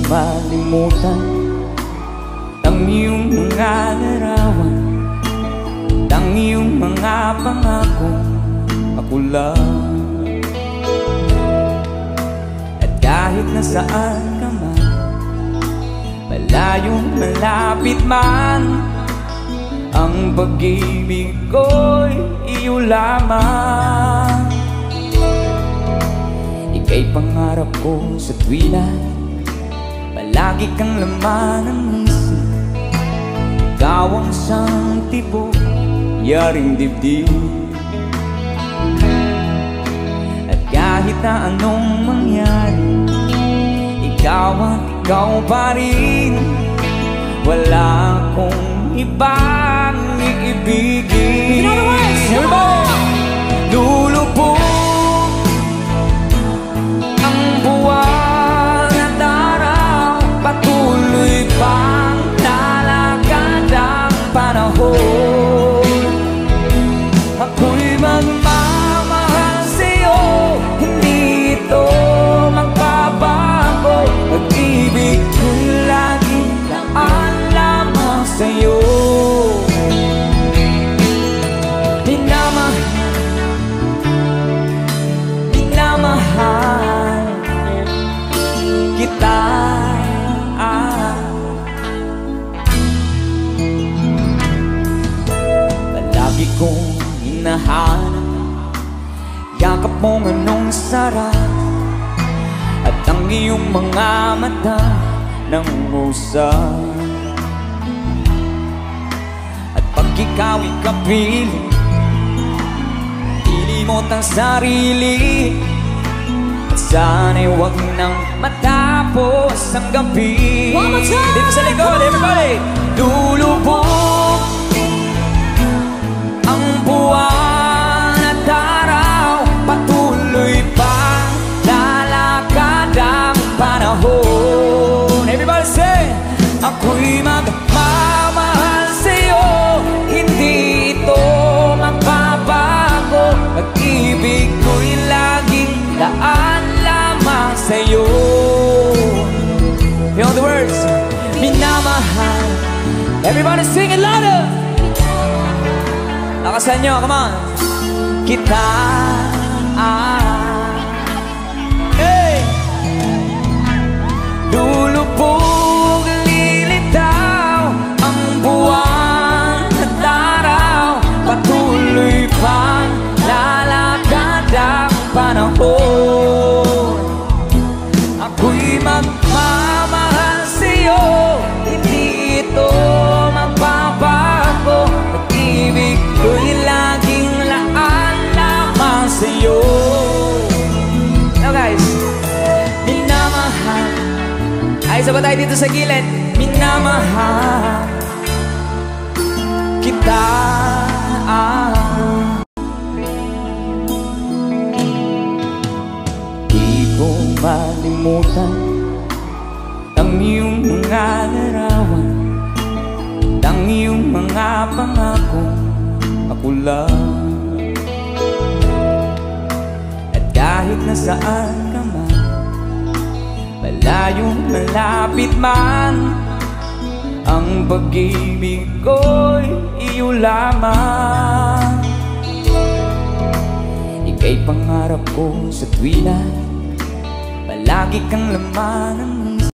malimutan ang iyong mga larawan, ang iyong mga pangako. Ako lang, at kahit nasaan ka man, malayong malapit man, ang pag-ibig ko'y iyo lamang. Ika'y pangarap ko sa tuwina, palagi kang laman ng isip. Ikaw ang isang tipo, yaring dibdib. At kahit na anong mangyari, ikaw at ikaw pa rin. Wala akong ibang iibigin. Lulubog ang buwan at araw, patuloy pang lalakad ang panahon. Ako'y magmamahal sa'yo, hindi ito magbabago. Pag-ibig ko'y laging laan lamang sa'yo. Minamahal kita. Palagi kong hinahanap yakap mong anong sarap, at ang iyong mga mata nang usap. At pag ikaw'y kapiling, ilimot ang sarili, at sana'y huwag nang matapos ang gabi. One more time! Dito sa likod, everybody! Lulubog ang buwan at araw, patuloy pang lalakad ang panahon. Everybody say, ako'y magmamahal sa'yo, hindi ito magbabago. Pag-ibig ko'y laging laan lamang sa'yo. You know the words? Minamahal. Everybody sing it louder. Lakasan nyo, come on. Kita. Hey! Lulubog, lilitaw ang buwan at araw, patuloy pang lalakad ang panahon. Ako'y magmamahal sa'yo, hindi ito magbabago. Pag-ibig ko'y laging laan lamang sa'yo. Now guys, minamahal. Ay, sabay tayo dito sa gilid. Minamahal kita. Di ko malimutan ang iyong mga larawan, ang iyong mga pangako. Ako lang, at kahit nasaan ka man, malayong malapit man, ang pag-ibig ko'y iyo lamang. Ika'y pangarap ko sa tuwina, palagi kang laman ng